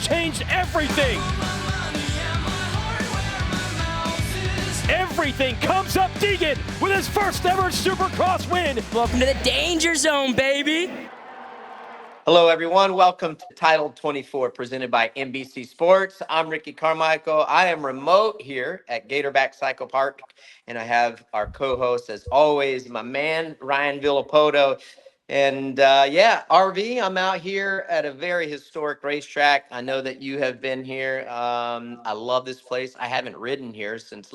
changed everything. Everything comes up Deegan with his first ever Supercross win. Welcome to the danger zone, baby. Hello, everyone. Welcome to Title 24, presented by NBC Sports. I'm Ricky Carmichael. I am remote here at Gatorback Cycle Park, and I have our co-host, as always, my man, Ryan Villopoto. And RV, I'm out here at a very historic racetrack. I know that you have been here. I love this place. I haven't ridden here since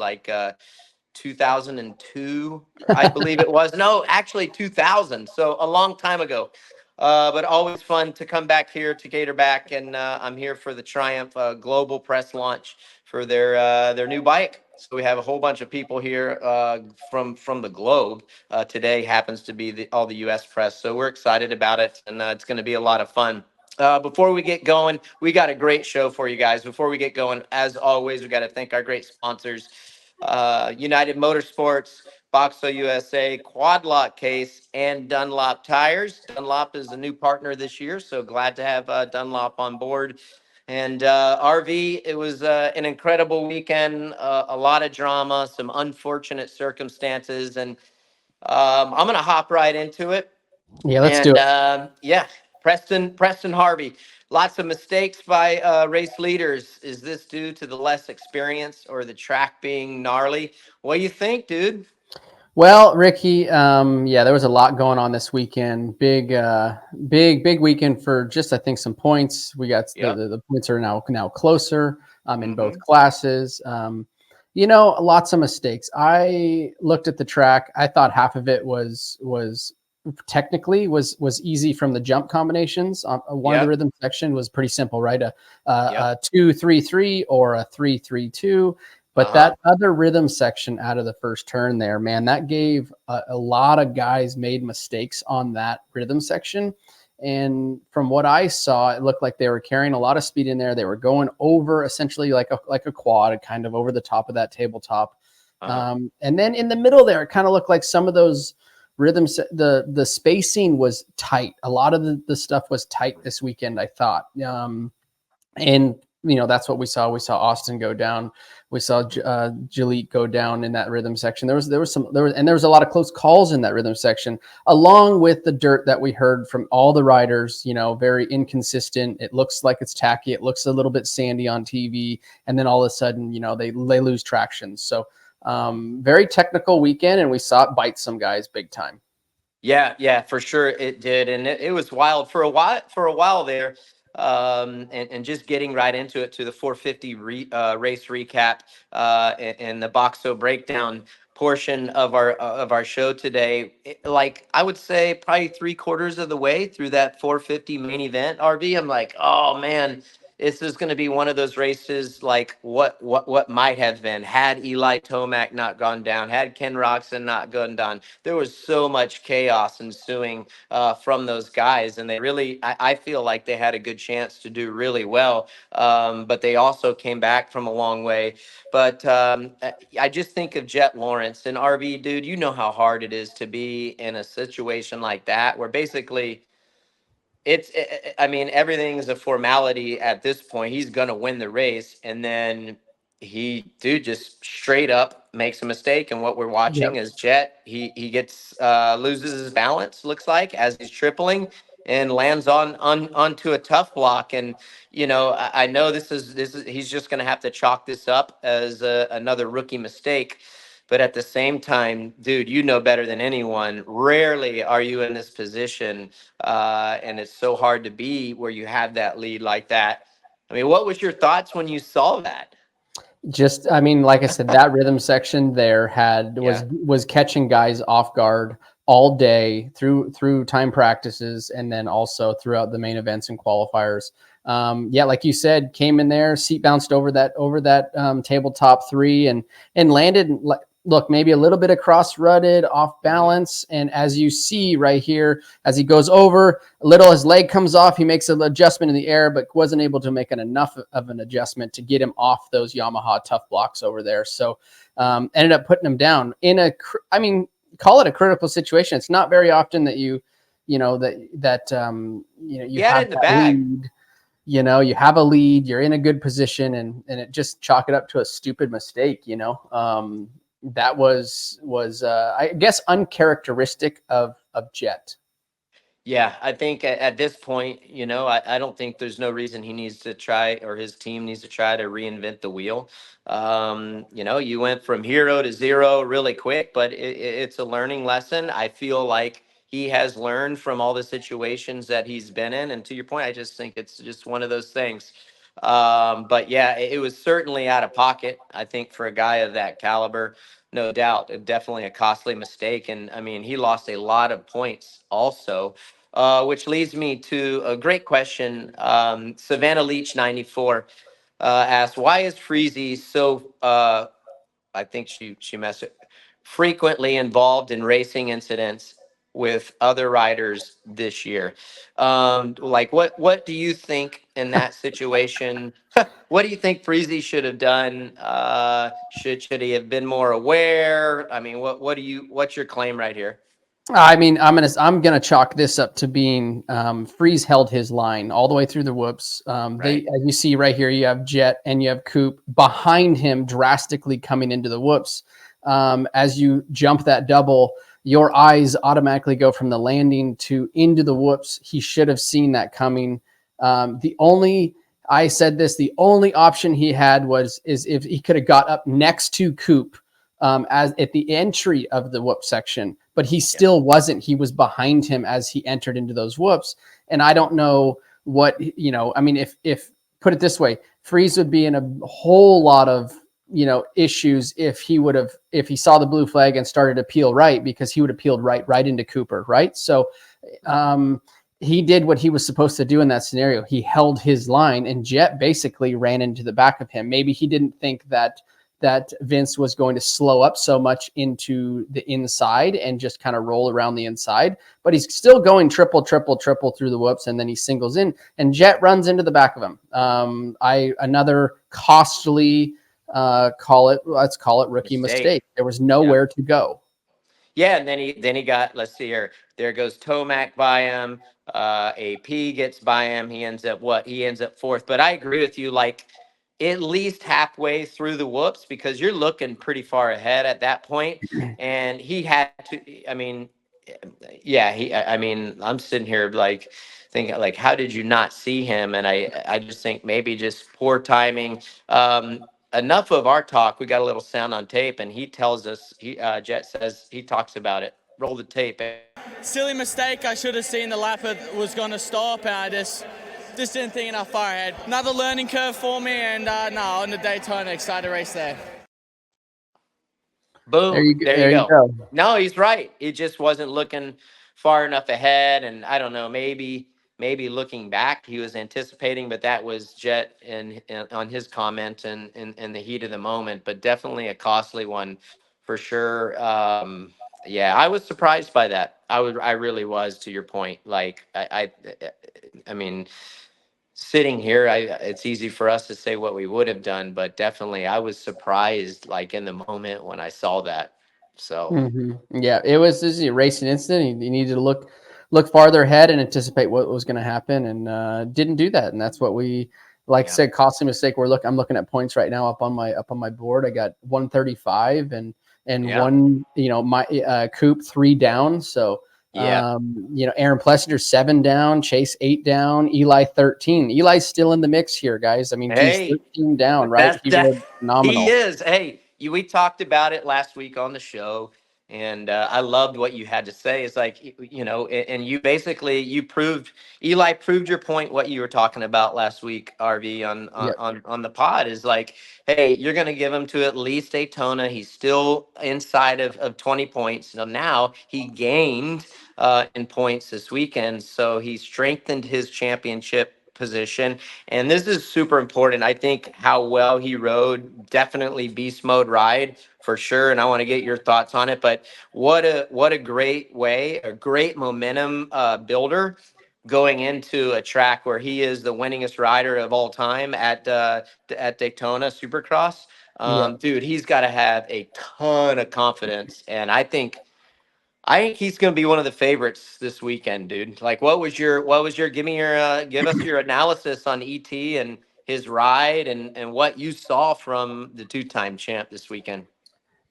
2002, I believe it was. No, actually 2000. So a long time ago. But always fun to come back here to Gatorback, and I'm here for the Triumph global press launch for their new bike. So we have a whole bunch of people here from the globe. Today happens to be all the U.S. press, so we're excited about it, and it's going to be a lot of fun. Before we get going, we got a great show for you guys. Before we get going, as always, we got to thank our great sponsors, United Motorsports, Boxo USA, Quad Lock Case, and Dunlop Tires. Dunlop is a new partner this year, so glad to have Dunlop on board. And RV, it was an incredible weekend, a lot of drama, some unfortunate circumstances, and I'm going to hop right into it. Yeah, let's do it. Preston Harvey. Lots of mistakes by race leaders. Is this due to the less experience or the track being gnarly? What do you think, dude? Well, Ricky, there was a lot going on this weekend. Big weekend for just, I think, some points. We got the points are now closer in both classes. Lots of mistakes. I looked at the track. I thought half of it was technically was easy from the jump combinations. One of the rhythm section was pretty simple, right? A 2-3-3 or a 3-3-2. But that other rhythm section out of the first turn there, man, that gave a lot of guys made mistakes on that rhythm section. And from what I saw, it looked like they were carrying a lot of speed in there. They were going over essentially like a quad, kind of over the top of that tabletop. And then in the middle there, it kind of looked like some of those rhythms, the spacing was tight. A lot of the stuff was tight this weekend, I thought. That's what we saw. We saw Austin go down. We saw Jalit go down in that rhythm section. There was a lot of close calls in that rhythm section, along with the dirt that we heard from all the riders. Very inconsistent. It looks like it's tacky. It looks a little bit sandy on TV, and then all of a sudden, they lose traction. So very technical weekend, and we saw it bite some guys big time. Yeah, for sure it did, and it was wild for a while there. And just getting right into it, to the 450 race recap and the Boxo breakdown portion of our show today. I would say probably 3/4 of the way through that 450 main event, RV, I'm like, oh man, this is going to be one of those races like what might have been had Eli Tomac not gone down, had Ken Roxon not gone down. There was so much chaos ensuing from those guys, and they really, I feel like they had a good chance to do really well, but they also came back from a long way. But I just think of Jett Lawrence and RV, dude. You know how hard it is to be in a situation like that, where basically everything's a formality at this point. He's going to win the race. And then just straight up makes a mistake. And what we're watching is Jett, he gets, loses his balance, looks like, as he's tripling and lands onto a tough block. And, I know this is, he's just going to have to chalk this up as another rookie mistake. But at the same time, dude, you know better than anyone, rarely are you in this position. And it's so hard to be where you have that lead like that. I mean, what was your thoughts when you saw that? Like I said, that rhythm section there was catching guys off guard all day through time practices, and then also throughout the main events and qualifiers. Like you said, came in there, seat bounced over that tabletop 3 and landed. Look, maybe a little bit of cross-rutted, off balance. And as you see right here, as he goes over, his leg comes off. He makes an adjustment in the air, but wasn't able to make enough of an adjustment to get him off those Yamaha tough blocks over there. So ended up putting him down in call it a critical situation. It's not very often that you had it in the bag. Lead. you know, you have a lead, you're in a good position, and it just chalk it up to a stupid mistake, you know. That was I guess uncharacteristic of Jett. Yeah, I think at this point, you know, I don't think there's no reason he needs to try, or his team needs to try to reinvent the wheel. You know, you went from hero to zero really quick, but it's a learning lesson. I feel like he has learned from all the situations that he's been in. And to your point, I just think it's just one of those things. But yeah, it was certainly out of pocket, I think, for a guy of that caliber. No doubt, definitely a costly mistake. And I mean, he lost a lot of points also. Which leads me to a great question. Savannah Leach 94 asked, why is Freezy so, I think she messed it, frequently involved in racing incidents with other riders this year? Like, what do you think in that situation? What do you think Freezy should have done? Should he have been more aware? I mean, what's your claim right here? I mean, I'm gonna chalk this up to being Freeze held his line all the way through the whoops. They, Right. as you see right here, you have Jett and you have Coop behind him, drastically coming into the whoops. As you jump that double, your eyes automatically go from the landing to into the whoops. He should have seen that coming. I said this, the only option he had is if he could have got up next to Coop as at the entry of the whoop section, but he still wasn't. He was behind him as he entered into those whoops. And I don't know what, you know, I mean, if put it this way, Freeze would be in a whole lot of, you know, issues if he saw the blue flag and started to peel right, because he would have peeled right into Cooper. Right. So, he did what he was supposed to do in that scenario. He held his line, and Jett basically ran into the back of him. Maybe he didn't think that Vince was going to slow up so much into the inside and just kind of roll around the inside, but he's still going triple through the whoops, and then he singles in, and Jett runs into the back of him. Another costly let's call it rookie mistake. There was nowhere to go. Yeah, and then he got, let's see here. There goes Tomac by him. AP gets by him. He ends up what? He ends up fourth. But I agree with you, like at least halfway through the whoops, because you're looking pretty far ahead at that point. And he had to, I mean, yeah, I mean, I'm sitting here like thinking, like, how did you not see him? And I just think maybe just poor timing. Enough of our talk. We got a little sound on tape, and he tells us. Jett says he talks about it. Roll the tape. Silly mistake. I should have seen the lap was going to stop, and I just didn't think enough far ahead. Another learning curve for me, and no, on the Daytona, excited to race there. Boom. There you go. No, he's right. He just wasn't looking far enough ahead, and I don't know. Maybe looking back, he was anticipating, but that was Jett and on his comment and in the heat of the moment. But definitely a costly one for sure. Yeah, I was surprised by that. I really was. To your point, like I mean, sitting here, it's easy for us to say what we would have done, but definitely I was surprised, like in the moment when I saw that. So yeah, it was a racing incident. He needed to look farther ahead and anticipate what was going to happen, and didn't do that. And that's what we, like I said, costly mistake. I'm looking at points right now up on my board. I got 135 and one, you know, my Coop 3 down. So you know, Aaron Plessinger 7 down, Chase 8 down, Eli 13. Eli's still in the mix here, guys. I mean, he's 13 down, right? He is. Hey, we talked about it last week on the show, and I loved what you had to say. It's like, you know, and you basically Eli proved your point. What you were talking about last week, RV on the pod is like, hey, you're going to give him to at least Daytona. He's still inside of 20 points. Now he gained in points this weekend, so he strengthened his championship position. And this is super important. I think how well he rode, definitely beast mode ride for sure. And I want to get your thoughts on it. But what a great way, a great momentum builder going into a track where he is the winningest rider of all time at Daytona Supercross. Dude, he's got to have a ton of confidence. And I think I think he's going to be one of the favorites this weekend, dude. Like, what was your give us your analysis on ET and his ride and what you saw from the 2-time champ this weekend.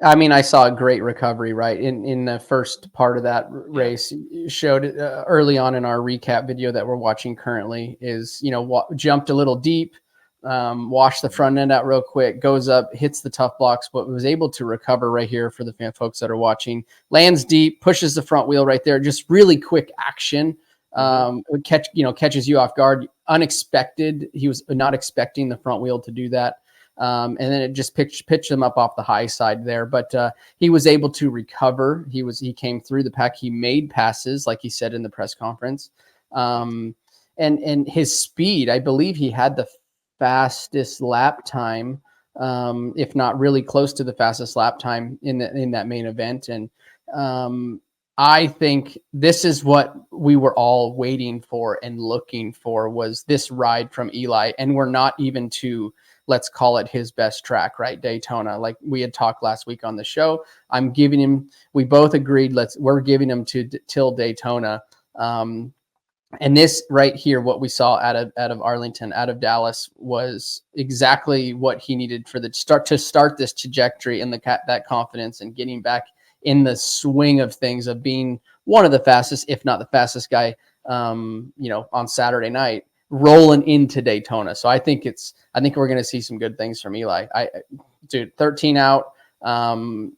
I mean, I saw a great recovery, right? In the first part of that race. You showed it early on in our recap video that we're watching currently is, jumped a little deep, washed the front end out real quick, goes up, hits the tough blocks, but was able to recover right here for the fan folks that are watching. Lands deep, pushes the front wheel right there. Just really quick action. Catches you off guard. Unexpected. He was not expecting the front wheel to do that. And then it just pitched him up off the high side there, but he was able to recover. He came through the pack. He made passes, like he said in the press conference. And his speed, I believe he had the fastest lap time, if not really close to the fastest lap time in that main event. And I think this is what we were all waiting for and looking for, was this ride from Eli. And we're not even to, let's call it his best track, right? Daytona. Like we had talked last week on the show. I'm giving him, we both agreed, we're giving him till Daytona. And this right here, what we saw out of Arlington, out of Dallas, was exactly what he needed for to start this trajectory and that confidence and getting back in the swing of things, of being one of the fastest, if not the fastest guy, on Saturday night, rolling into Daytona. So I think we're going to see some good things from Eli. 13 out. I'm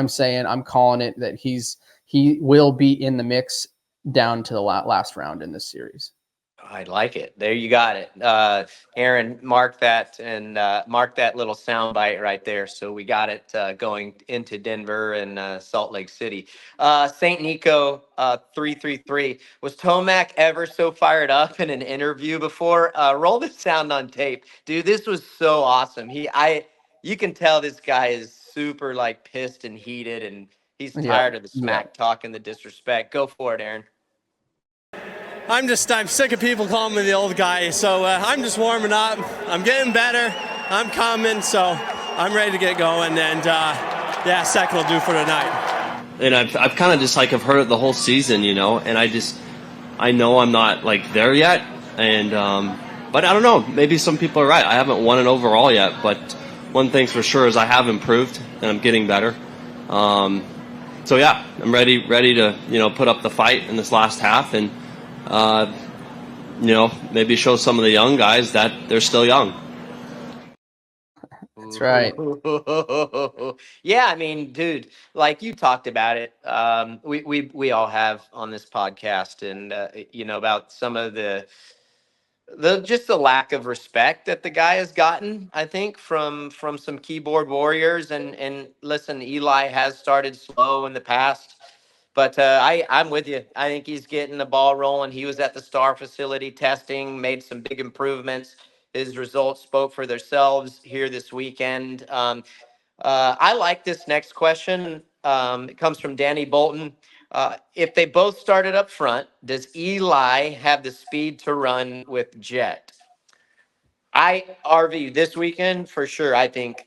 saying, I'm calling it that he will be in the mix down to the last round in this series. I like it. There you got it. Aaron, mark that and mark that little soundbite right there. So we got it going into Denver and Salt Lake City. St. Nico 333. Was Tomac ever so fired up in an interview before? Roll the sound on tape. Dude, this was so awesome. You can tell this guy is super pissed and heated, and he's tired of the smack talk and the disrespect. Go for it, Aaron. I'm sick of people calling me the old guy, so I'm just warming up. I'm getting better. I'm coming, so I'm ready to get going, and second will do for tonight. And I've kind of just have heard it the whole season, and I know I'm not there yet, and but I don't know, maybe some people are right. I haven't won an overall yet, but one thing's for sure is I have improved and I'm getting better. So yeah, I'm ready to put up the fight in this last half and maybe show some of the young guys that they're still young. That's right. Yeah, I mean, dude, you talked about it. We all have on this podcast, and about some of the lack of respect that the guy has gotten, I think, from some keyboard warriors. And listen, Eli has started slow in the past. But I'm with you. I think he's getting the ball rolling. He was at the Star facility testing, made some big improvements. His results spoke for themselves here this weekend. I like this next question. It comes from Danny Bolton. If they both started up front, does Eli have the speed to run with Jett? RV this weekend for sure. I think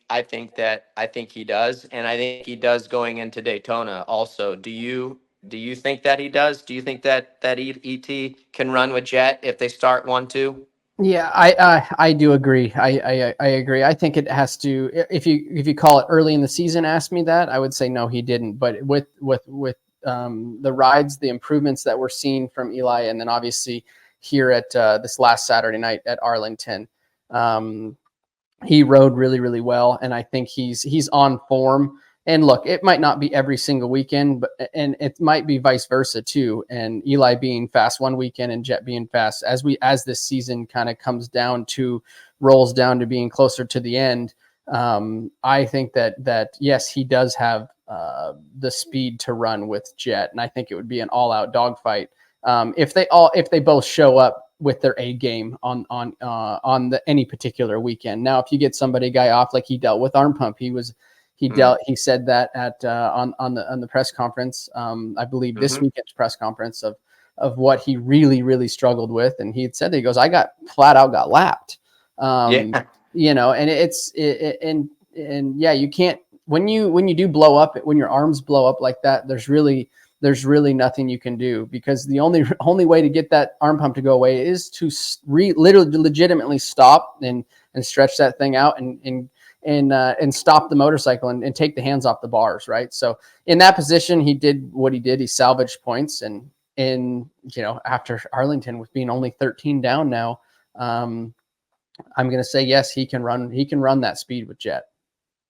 he does, and I think he does going into Daytona also. Do you think that he does? Do you think that ET can run with Jett if they start 1-2? Yeah, I do agree. I agree. I think it has to. If you call it early in the season, ask me that, I would say no, he didn't. But with the rides, the improvements that we're seeing from Eli, and then obviously here at this last Saturday night at Arlington. He rode really, really well, and I think he's on form. And look, it might not be every single weekend, and it might be vice versa too. And Eli being fast one weekend and Jett being fast as this season kind of rolls down to being closer to the end. I think that yes, he does have the speed to run with Jett, and I think it would be an all-out dogfight if they both show up with their A game on any particular weekend. Now, if you get a guy off like he dealt with arm pump, he said that at on the press conference, I believe this weekend's press conference of what he really, really struggled with, and he had said that he goes, I got flat out got lapped. And you can't when you do blow up, when your arms blow up like that, there's really there's really nothing you can do, because the only way to get that arm pump to go away is to literally legitimately stop and stretch that thing out and stop the motorcycle and take the hands off the bars, right? So in that position, he did what he did. He salvaged points, and after Arlington with being only 13 down now, I'm going to say yes, he can run that speed with Jett.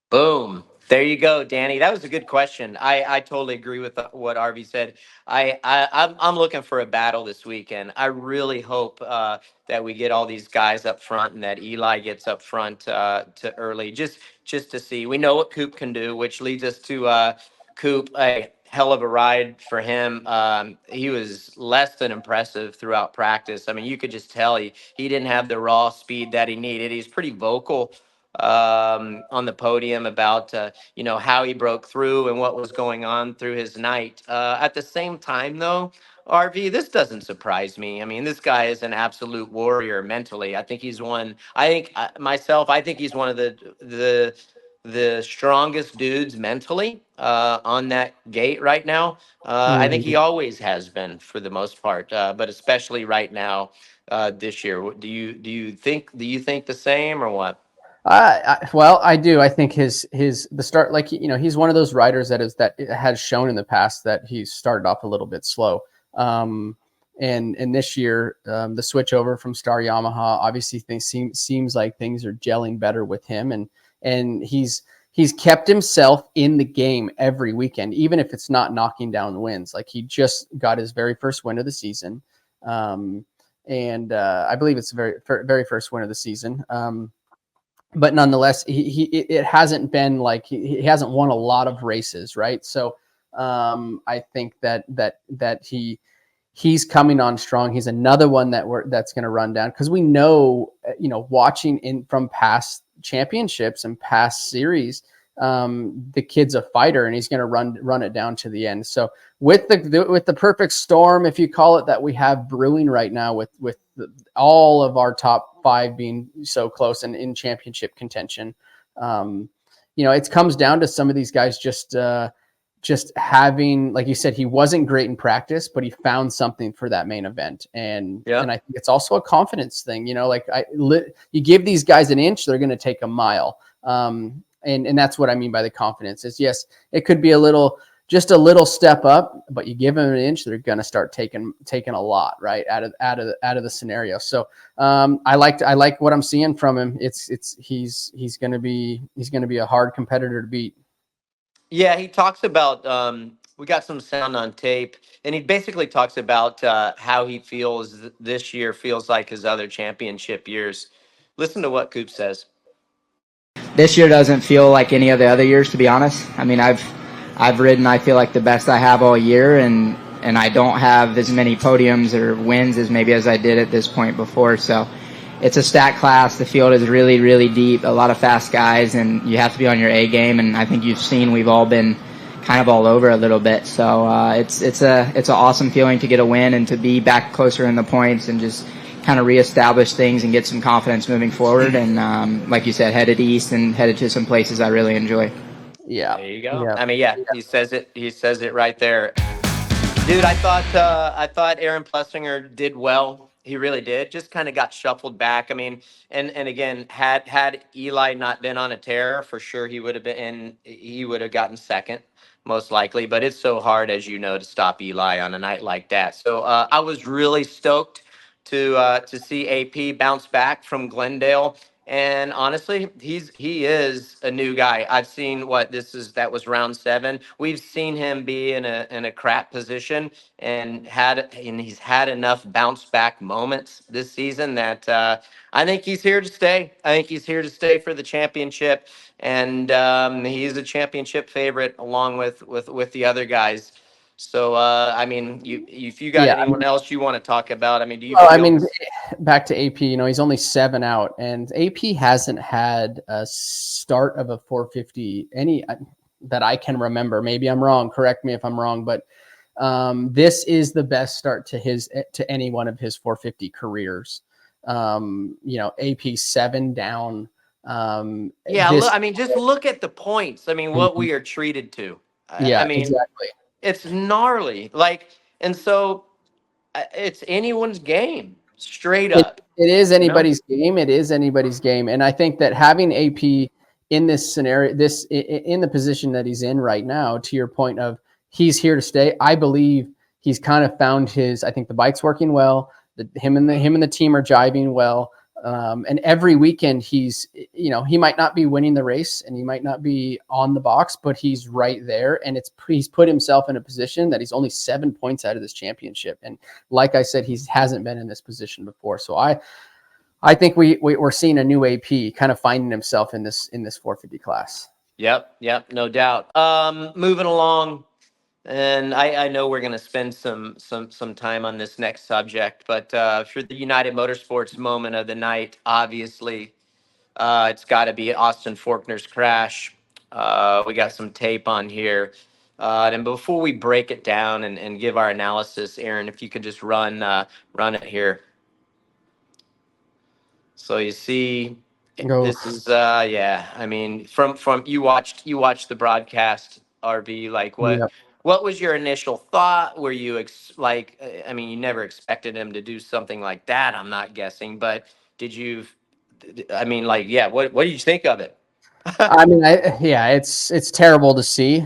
Boom. There you go, Danny. That was a good question. I totally agree with what RV said. I'm looking for a battle this weekend. I really hope that we get all these guys up front and that Eli gets up front to early, just to see. We know what Coop can do, which leads us to Coop. A hell of a ride for him. He was less than impressive throughout practice. I mean, you could just tell he didn't have the raw speed that he needed. He's pretty vocal on the podium about how he broke through and what was going on through his night. At the same time, though, RV, this doesn't surprise me. I mean, this guy is an absolute warrior mentally. I think he's one. I think he's one of the strongest dudes mentally on that gate right now. I think he always has been for the most part, but especially right now this year. Do you think the same or what? Well, I do. I think the start, like, he's one of those riders that has shown in the past that he's started off a little bit slow. And this year, the switch over from Star Yamaha, obviously seems like things are gelling better with him, and he's kept himself in the game every weekend, even if it's not knocking down wins. Like, he just got his very first win of the season. And I believe it's the very first win of the season. But nonetheless, it hasn't been like he hasn't won a lot of races, right? So I think that he's coming on strong. He's another one that's going to run down, because we know, watching from past championships and past series, the kid's a fighter, and he's going to run it down to the end. So with the perfect storm, if you call it, that we have brewing right now, with all of our top 5 being so close and in championship contention, it comes down to some of these guys just having, like you said, he wasn't great in practice, but he found something for that main event. And I think it's also a confidence thing, you give these guys an inch, they're going to take a mile. And that's what I mean by the confidence is, yes, it could be just a little step up, but you give them an inch, they're going to start taking a lot, right, out of the scenario. So I like what I'm seeing from him. He's going to be a hard competitor to beat. Yeah, he talks about, we got some sound on tape, and he basically talks about how he feels this year feels like his other championship years. Listen to what Coop says. This year doesn't feel like any of the other years, to be honest. I mean, I've ridden, I feel like, the best I have all year, and I don't have as many podiums or wins as I did at this point before. So it's a stacked class. The field is really, really deep, a lot of fast guys, and you have to be on your A game. And I think you've seen we've all been kind of all over a little bit. So it's an awesome feeling to get a win and to be back closer in the points and just kind of reestablish things and get some confidence moving forward. And like you said, headed east and headed to some places I really enjoy. Yeah, there you go. Yeah. I mean, he says it right there, dude. I thought Aaron Plessinger did well. He really did. Just kind of got shuffled back. I mean, and again, had Eli not been on a tear, for sure he would have gotten second, most likely. But it's so hard, as you know, to stop Eli on a night like that. So I was really stoked to see AP bounce back from Glendale. And honestly, he is a new guy. I've seen that was round 7. We've seen him be in a crap position and he's had enough bounce back moments this season that I think he's here to stay. I think he's here to stay for the championship, and he's a championship favorite along with the other guys. So, I mean, if you got anyone else you want to talk about, I mean, do you? Well, I mean, back to AP, he's only 7 out, and AP hasn't had a start of a 450 that I can remember. Maybe I'm wrong. Correct me if I'm wrong, but this is the best start to any one of his 450 careers. AP 7 down. I mean, just look at the points. I mean, what we are treated to. I mean, exactly. it's gnarly. Like, and so it's anyone's game, straight up. It is you know? anybody's game. It is anybody's game. And I think that having AP in this scenario, in the position that he's in right now, to your point of he's here to stay, I believe he's kind of found his. I think the bike's working well. Him and the team are jiving well. And every weekend he's, he might not be winning the race and he might not be on the box, but he's right there. And he's put himself in a position that he's only 7 points out of this championship. And like I said, he hasn't been in this position before. So I think we're seeing a new AP kind of finding himself in this 450 class. Yep, no doubt. Moving along, and I know we're going to spend some time on this next subject, but for the United Motorsports moment of the night, obviously, it's got to be Austin Forkner's crash. We got some tape on here. And before we break it down and give our analysis, Aaron, if you could just run it here. So you see, this is I mean, from you watched the broadcast, RV. Like, what was your initial thought? Were you I mean, you never expected him to do something like that, I'm not guessing, but did you? I mean, like, yeah. What do you think of it? I mean, it's terrible to see.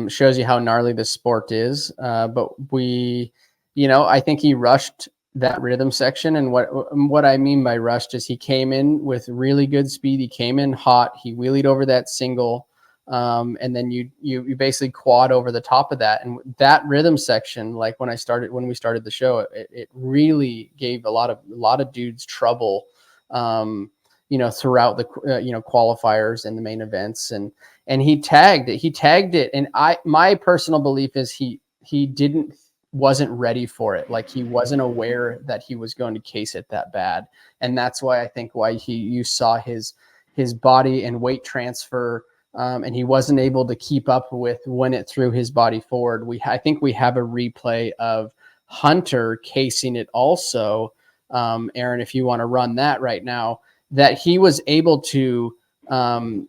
Shows you how gnarly this sport is. But I think he rushed that rhythm section, and what I mean by rushed is he came in with really good speed. He came in hot. He wheelied over that single, and then you basically quad over the top of that. And that rhythm section, like when we started the show, it really gave a lot of dudes trouble. Throughout the qualifiers and the main events, and he tagged it. And my personal belief is he wasn't ready for it. Like, he wasn't aware that he was going to case it that bad. And that's why I think you saw his body and weight transfer, and he wasn't able to keep up with when it threw his body forward. I think we have a replay of Hunter casing it also. Aaron, if you want to run that right now, that he was able to,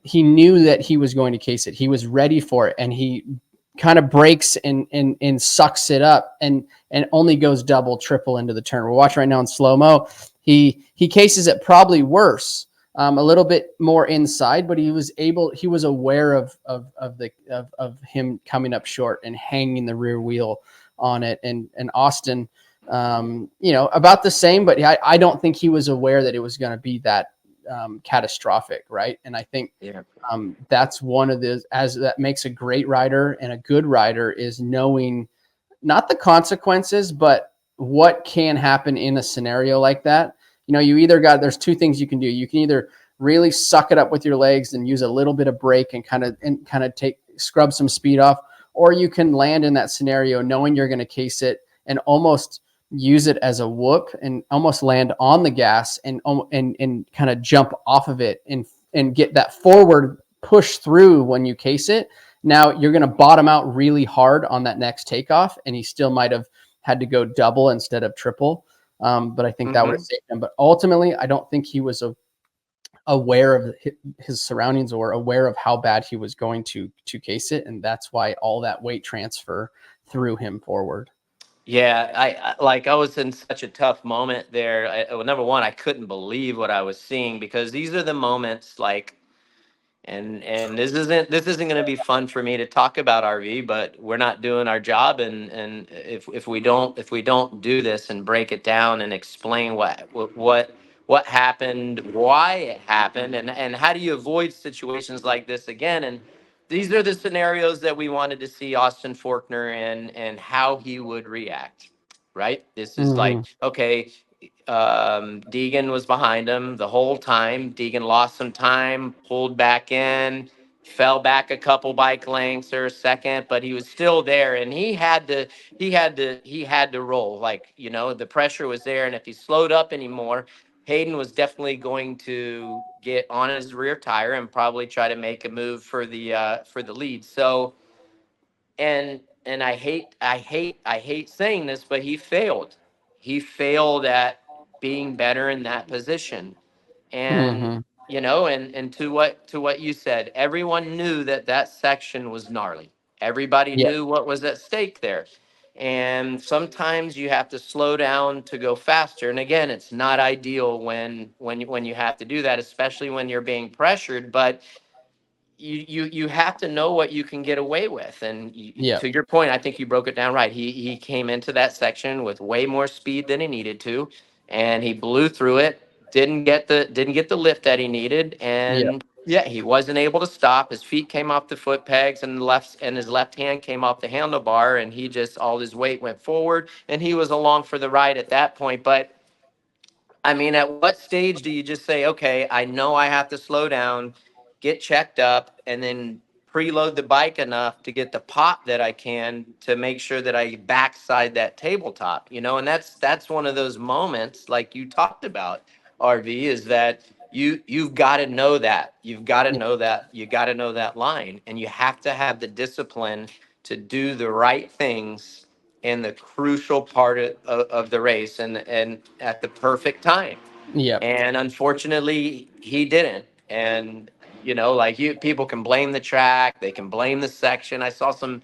he knew that he was going to case it. He was ready for it, and he kind of breaks and sucks it up and only goes double, triple into the turn. We're watching right now in slow-mo. He cases it probably worse, a little bit more inside, but he was aware of him coming up short and hanging the rear wheel on it. And Austin, about the same, but I don't think he was aware that it was going to be that catastrophic, right? And I think that's one of that makes a great rider and a good rider, is knowing not the consequences, but what can happen in a scenario like that. There's two things you can do. You can either really suck it up with your legs and use a little bit of brake and kind of scrub some speed off, or you can land in that scenario knowing you're going to case it and almost use it as a whoop and almost land on the gas and kind of jump off of it and get that forward push through when you case it. Now you're going to bottom out really hard on that next takeoff, and he still might have had to go double instead of triple. But I think that would have saved him. But ultimately, I don't think he was aware of his surroundings or aware of how bad he was going to case it. And that's why all that weight transfer threw him forward. Yeah, I was in such a tough moment there. Number one, I couldn't believe what I was seeing, because these are the moments like, and this isn't going to be fun for me to talk about, RV, but we're not doing our job, and if we don't do this and break it down and explain what happened, why it happened, and how do you avoid situations like this again. And these are the scenarios that we wanted to see Austin Forkner in and how he would react, right? This is like, okay, Deegan was behind him the whole time. Deegan lost some time, pulled back in, fell back a couple bike lengths or a second, but he was still there, and he had to roll. Like, the pressure was there, and if he slowed up anymore, Haiden was definitely going to get on his rear tire and probably try to make a move for the lead. So, and I hate saying this, but he failed. He failed at being better in that position. And and to what you said, everyone knew that section was gnarly. Everybody Yeah. knew what was at stake there. And sometimes you have to slow down to go faster. And again, it's not ideal when you have to do that, especially when you're being pressured. But you have to know what you can get away with. And Yeah. to your point, I think you broke it down right. He came into that section with way more speed than he needed to, and he blew through it. Didn't get the lift that he needed, Yeah. and yeah, he wasn't able to stop. His feet came off the foot pegs, and his left hand came off the handlebar, and he just all his weight went forward, and he was along for the ride at that point. But I mean, at what stage do you just say, okay, I know I have to slow down, get checked up, and then preload the bike enough to get the pop that I can to make sure that I backside that tabletop, and that's one of those moments like you talked about, RV, is that you've got to know that. You've got to know that. You got to know that line, and you have to have the discipline to do the right things in the crucial part of the race and at the perfect time. Yeah. And unfortunately, he didn't. And like people can blame the track, they can blame the section. I saw Oh some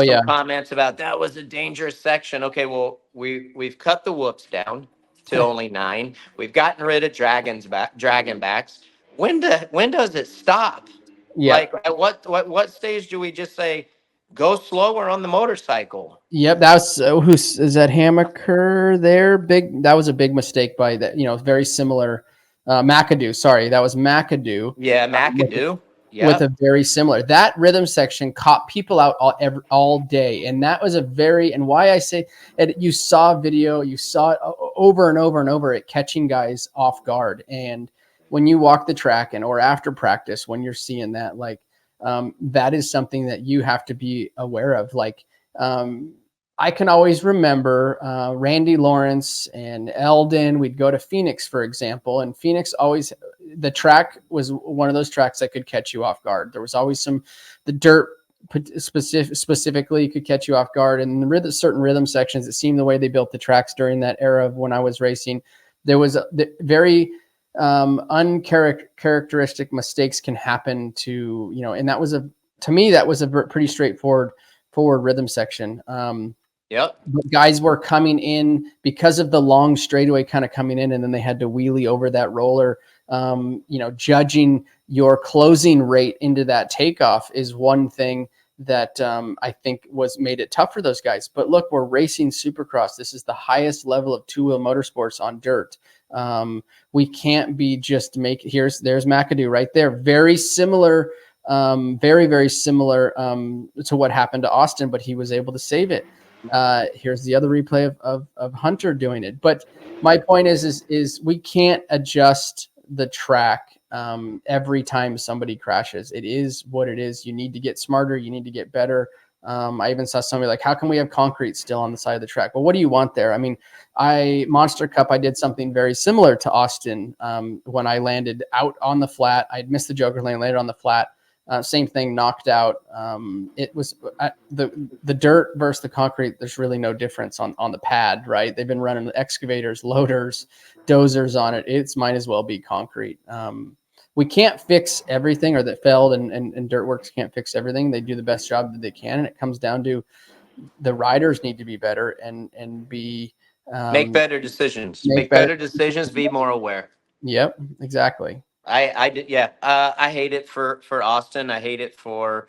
yeah. comments about that was a dangerous section. Okay, well, we've cut the whoops down to only 9. We've gotten rid of dragon backs. When does it stop? Yeah. Like at what stage do we just say go slower on the motorcycle? Yep, that's who's is that Hammaker there? That was a big mistake by that. Very similar. McAdoo, sorry, that was McAdoo. Yeah, With, McAdoo. with Yep. a very similar. That rhythm section caught people out all day, and that was and why I say it. You saw video, you saw it over and over and over, it catching guys off guard. And when you walk the track or after practice, when you're seeing that, like that is something that you have to be aware of, like. I can always remember Randy Lawrence and Eldon. We'd go to Phoenix, for example, and Phoenix the track was one of those tracks that could catch you off guard. There was always the dirt specifically could catch you off guard, and certain rhythm sections. It seemed the way they built the tracks during that era of when I was racing, there was very uncharacteristic mistakes can happen to and to me that was a pretty straightforward rhythm section. Yep. But guys were coming in because of the long straightaway kind of coming in, and then they had to wheelie over that roller. Judging your closing rate into that takeoff is one thing that I think made it tough for those guys. But look, we're racing Supercross. This is the highest level of two-wheel motorsports on dirt. We can't be just there's McAdoo right there. Very similar, very, very similar to what happened to Austin, but he was able to save it. Here's the other replay of Hunter doing it. But my point is we can't adjust the track every time somebody crashes. It is what it is. You need to get smarter. You need to get better. I even saw somebody like, how can we have concrete still on the side of the track? Well, what do you want there? I mean, Monster Cup, I did something very similar to Austin when I landed out on the flat. I'd missed the Joker lane, landed on the flat. Same thing, knocked out. It was the dirt versus the concrete. There's really no difference on the pad, right? They've been running excavators, loaders, dozers on it. It's might as well be concrete. We can't fix everything, or that Feld and Dirtworks can't fix everything. They do the best job that they can, and it comes down to the riders need to be better and be make better decisions. Make better decisions. Be more aware. Yep, exactly. I did. Yeah. I hate it for Austin. I hate it for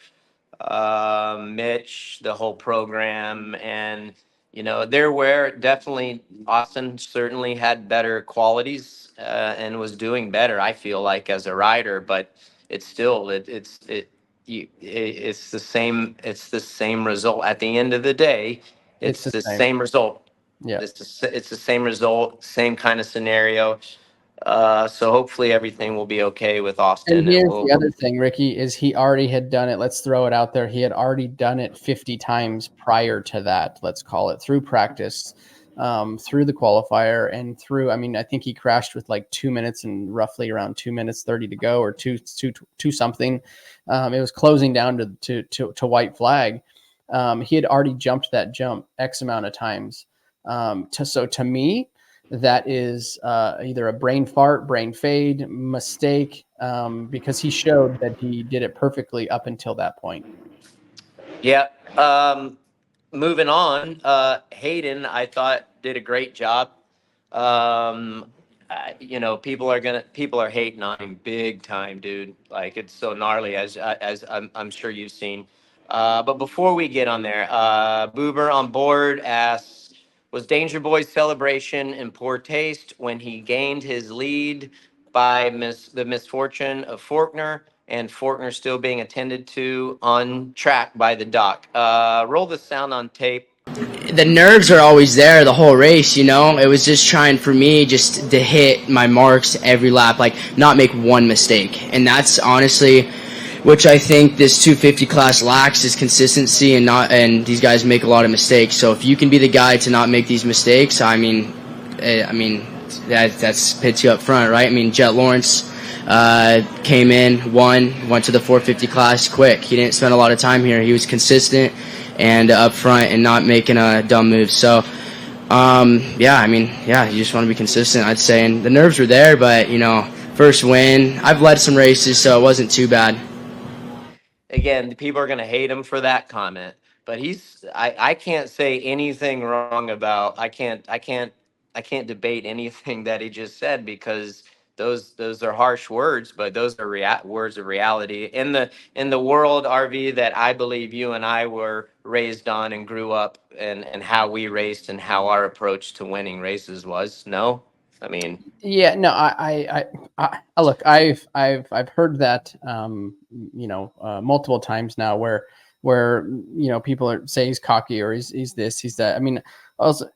Mitch, the whole program. And, definitely Austin certainly had better qualities and was doing better, I feel like, as a rider. But it's still, it's the same result. At the end of the day, it's the same result. Yeah. It's the same result, same kind of scenario. So hopefully everything will be okay with Austin. And here's the other thing, Ricky, is he already had done it. Let's throw it out there. He had already done it 50 times prior to that. Let's call it through practice, through the qualifier, and through. I mean, I think he crashed with like 2 minutes and roughly around 2 minutes 30 to go, or two something. It was closing down to white flag. He had already jumped that jump X amount of times. So to me, that is either a brain fart, brain fade, mistake, because he showed that he did it perfectly up until that point. Yeah. Moving on, Haiden, I thought did a great job. People are hating on him big time, dude. Like it's so gnarly, as I'm sure you've seen. But before we get on there, Boober on board asks, was Danger Boy's celebration in poor taste when he gained his lead by the misfortune of Forkner, and Forkner still being attended to on track by the doc? Roll the sound on tape. The nerves are always there the whole race, you know. It was just trying for me just to hit my marks every lap, like not make one mistake. And that's honestly, which I think this 250 class lacks, is consistency, and these guys make a lot of mistakes. So if you can be the guy to not make these mistakes, that's puts you up front, right? I mean, Jett Lawrence came in, went to the 450 class quick. He didn't spend a lot of time here. He was consistent and up front and not making a dumb move. So, you just want to be consistent, I'd say. And the nerves were there, but, first win. I've led some races, so it wasn't too bad. Again, people are going to hate him for that comment, but I can't say anything wrong about, I can't debate anything that he just said, because those are harsh words, but those are words of reality in the world, RV, that I believe you and I were raised on and grew up, and how we raced and how our approach to winning races was. No, I mean, yeah, no, I look, I've heard that, multiple times now, where people say he's cocky, or he's this, he's that. I mean, also,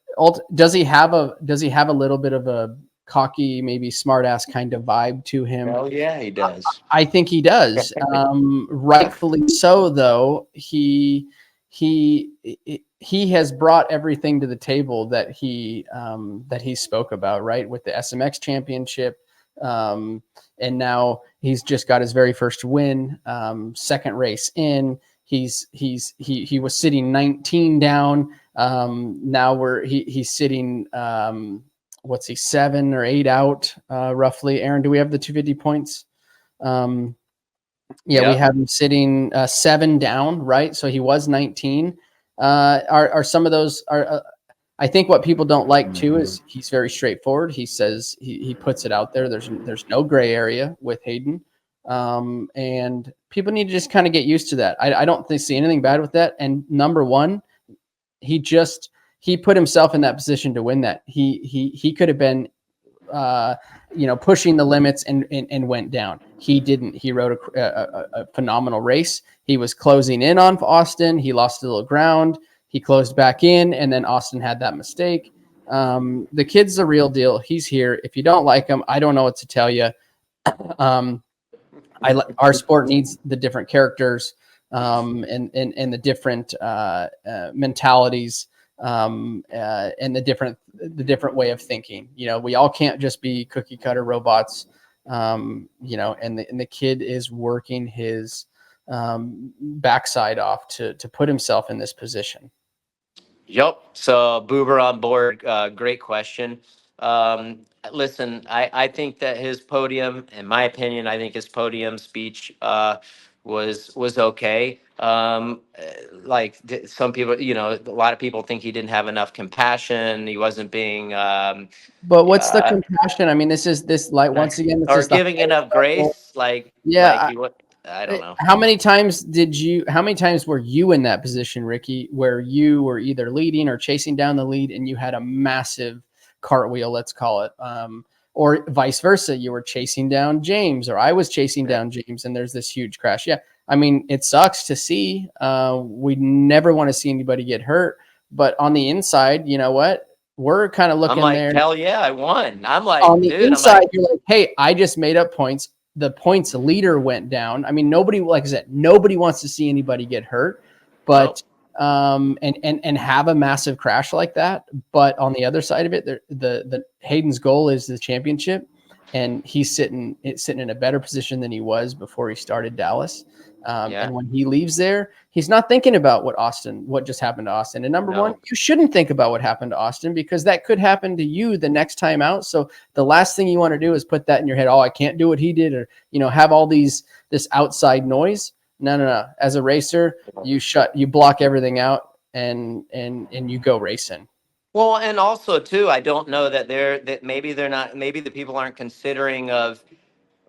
does he have a little bit of a cocky, maybe smart ass kind of vibe to him? Oh yeah, he does. I think he does. Rightfully so, though. He has brought everything to the table that he spoke about, right? With the SMX championship. And now he's just got his very first win, second race in. He was sitting 19 down. Now he's sitting, what's he, 7 or 8 out, roughly. Aaron, do we have the 250 points? We have him sitting 7 down, right? So he was 19. Are some of those I think what people don't like too is he's very straightforward. He says he puts it out there. There's no gray area with Haiden. And people need to just kind of get used to that. I don't see anything bad with that. And number one, he put himself in that position to win that. He could have been, pushing the limits and went down. He didn't. He rode a phenomenal race. He was closing in on Austin. He lost a little ground. He closed back in, and then Austin had that mistake. The kid's the real deal. He's here. If you don't like him, I don't know what to tell you. Our sport needs the different characters, and the different mentalities, and the different way of thinking. We all can't just be cookie cutter robots. And the kid is working his backside off to put himself in this position. Yep. So Boober on board. Great question. Listen, I think that his podium, in my opinion, I think his podium speech was okay. Like some people, a lot of people think he didn't have enough compassion. He wasn't being. But what's the compassion? I mean, once again, or giving enough grace. I don't know. How many times were you in that position, Ricky, where you were either leading or chasing down the lead and you had a massive cartwheel, let's call it, or vice versa? You were chasing down James, or I was chasing down James, and there's this huge crash. Yeah. I mean, it sucks to see. We never want to see anybody get hurt, but on the inside, you know what? We're kind of looking there. Hell yeah, I won. I'm like, on the inside, you're like, hey, I just made up points. The points leader went down. I mean, nobody, like I said, nobody wants to see anybody get hurt, but and have a massive crash like that. But on the other side of it, the Hayden's goal is the championship, and he's sitting in a better position than he was before he started Dallas. And when he leaves there, he's not thinking about what just happened to Austin. And number one, you shouldn't think about what happened to Austin, because that could happen to you the next time out. So the last thing you want to do is put that in your head. Oh, I can't do what he did, or, have all this outside noise. No. As a racer, you block everything out and you go racing. Well, and also too, I don't know that maybe the people aren't considering of.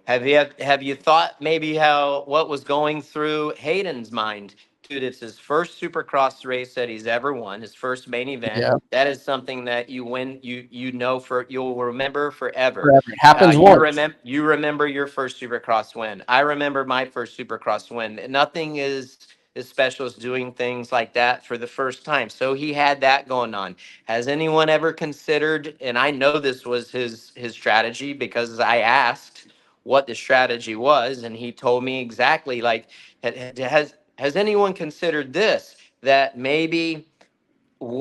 Have you thought maybe what was going through Hayden's mind? Dude, it's his first Supercross race that he's ever won, his first main event. Yeah. That is something that you'll remember forever. Forever. It happens once. You remember your first Supercross win. I remember my first Supercross win. Nothing is as special as doing things like that for the first time. So he had that going on. Has anyone ever considered, and I know this was his strategy because I asked what the strategy was, and he told me exactly, like, has anyone considered this, that maybe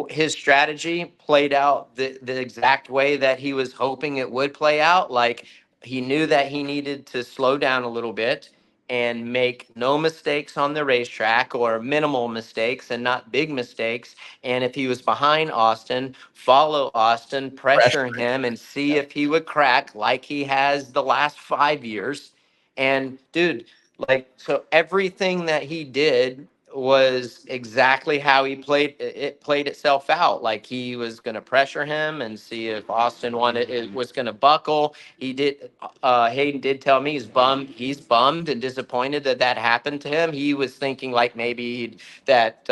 his strategy played out the exact way that he was hoping it would play out? Like, he knew that he needed to slow down a little bit and make no mistakes on the racetrack, or minimal mistakes and not big mistakes. And if he was behind Austin, follow Austin, pressure him, and see if he would crack like he has the last 5 years. And dude, like, so everything that he did was exactly how he played itself out. Like, he was going to pressure him and see if Austin was going to buckle. Hayden did tell me he's bummed and disappointed that happened to him. He was thinking like maybe that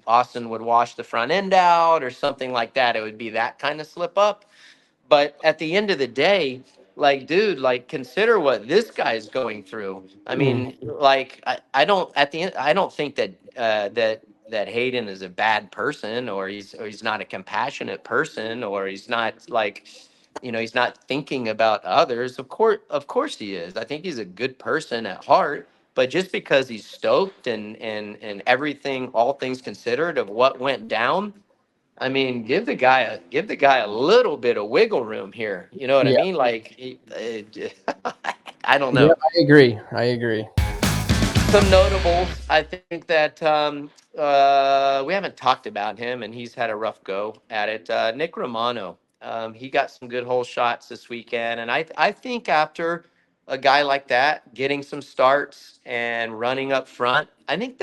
Austin would wash the front end out or something like that. It would be that kind of slip up. But at the end of the day, like, dude, like, consider what this guy's going through. I mean, like, I don't think that Hayden is a bad person, or he's not a compassionate person, or he's not, like, he's not thinking about others. Of course he is. I think he's a good person at heart. But just because he's stoked and everything, all things considered, of what went down, I mean, give the guy a little bit of wiggle room here. You know what I mean? Like, I don't know. Yeah, I agree. Some notables, I think that we haven't talked about him, and he's had a rough go at it. Nick Romano, he got some good hole shots this weekend, and I think after a guy like that getting some starts and running up front, I think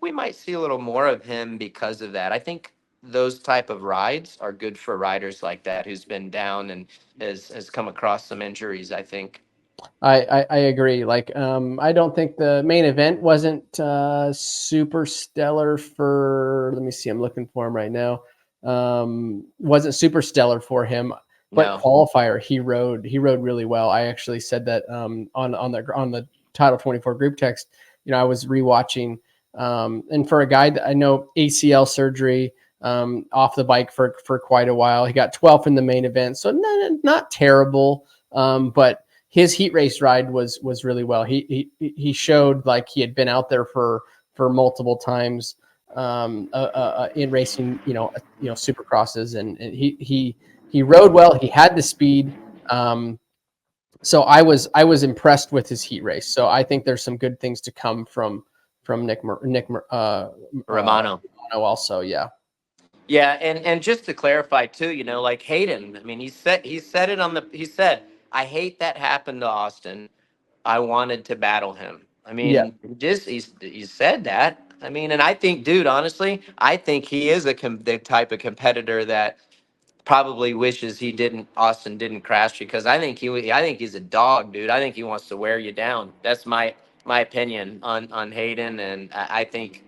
we might see a little more of him because of that. I think those type of rides are good for riders like that, who's been down and has come across some injuries, I think. I agree. Like, I don't think the main event wasn't super stellar for, let me see, I'm looking for him right now. Wasn't super stellar for him, but qualifier, he rode really well. I actually said that on the Title 24 group text. I was rewatching, and for a guy that I know, ACL surgery, off the bike for quite a while. He got 12th in the main event, so not terrible. But his heat race ride was really well. He showed like he had been out there for multiple times in racing, supercrosses, and he rode well. He had the speed. So I was impressed with his heat race. So I think there's some good things to come from Nick Romano also. Yeah. Yeah, and just to clarify too, like Hayden, I mean, he said, I hate that happened to Austin. I wanted to battle him. I mean, he said that. I mean, and I think, dude, honestly, I think he is the type of competitor that probably wishes Austin didn't crash, because I think he's a dog, dude. I think he wants to wear you down. That's my opinion on Hayden, and I think.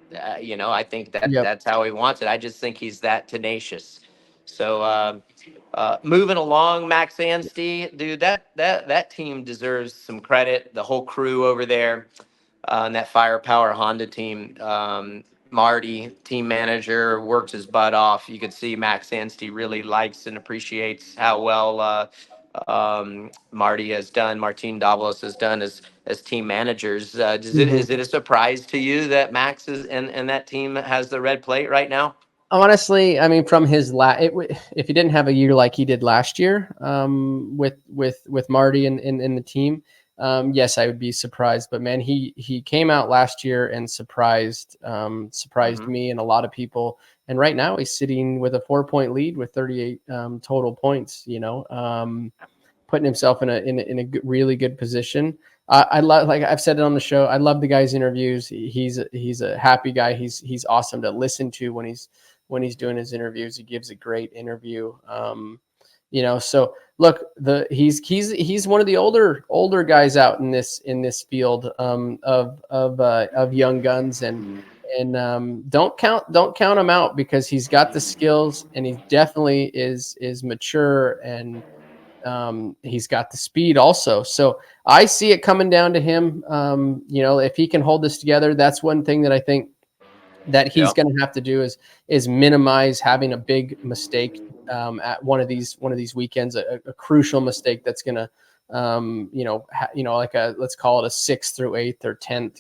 I think that's how he wants it. I just think he's that tenacious. So moving along, Max Anstie, dude, that team deserves some credit. The whole crew over there, and that Firepower Honda team. Marty, team manager, works his butt off. You could see Max Anstie really likes and appreciates how well Marty has done, Martin Davalos has done as team managers. Is it a surprise to you that Max is and that team has the red plate right now? Honestly, I mean, from his if he didn't have a year like he did last year, with Marty and the team, yes, I would be surprised. But man, he came out last year and surprised me and a lot of people. And right now he's sitting with a 4-point lead with 38 total points. Putting himself in a really good position. I love, like I've said it on the show, I love the guy's interviews. He's a happy guy. He's awesome to listen to when he's doing his interviews. He gives a great interview. So look, he's one of the older guys out in this field of young guns, and don't count him out, because he's got the skills, and he definitely is mature, and he's got the speed also. So I see it coming down to him. If he can hold this together, that's one thing that I think that he's going to have to do is minimize having a big mistake at one of these weekends, a crucial mistake that's going to like let's call it a 6th through 8th or 10th.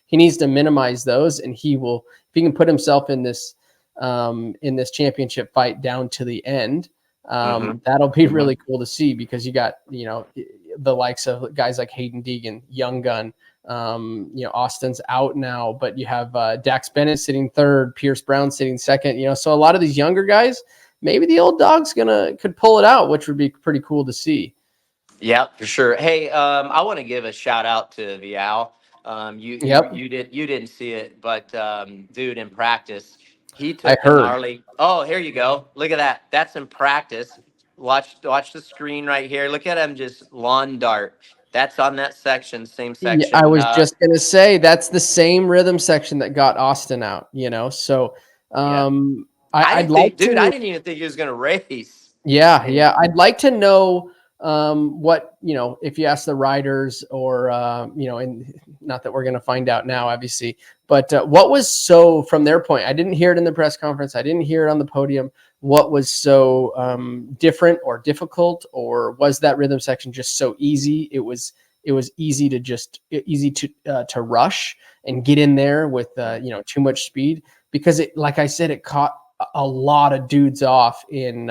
He needs to minimize those, and if he can put himself in this championship fight down to the end, that'll be really cool to see, because you got the likes of guys like Haiden Deegan, young gun. Austin's out now, but you have Dax Bennett sitting 3rd, Pierce Brown sitting 2nd. So a lot of these younger guys, maybe the old dog's could pull it out, which would be pretty cool to see. Yeah, for sure. Hey, I want to give a shout out to Vialle. You didn't see it, but dude, in practice, he took the gnarly. Oh, here you go. Look at that. That's in practice. Watch the screen right here. Look at him just lawn dart. That's on that section, same section. Yeah, I was just gonna say that's the same rhythm section that got Austin out. So I didn't even think he was gonna race. Yeah. I'd like to know what, if you ask the riders, or and not that we're going to find out now, obviously, but what was so, from their point, I didn't hear it in the press conference, I didn't hear it on the podium, what was so different or difficult, or was that rhythm section just so easy? It was easy to rush and get in there with too much speed, because it, like I said, it caught a lot of dudes off in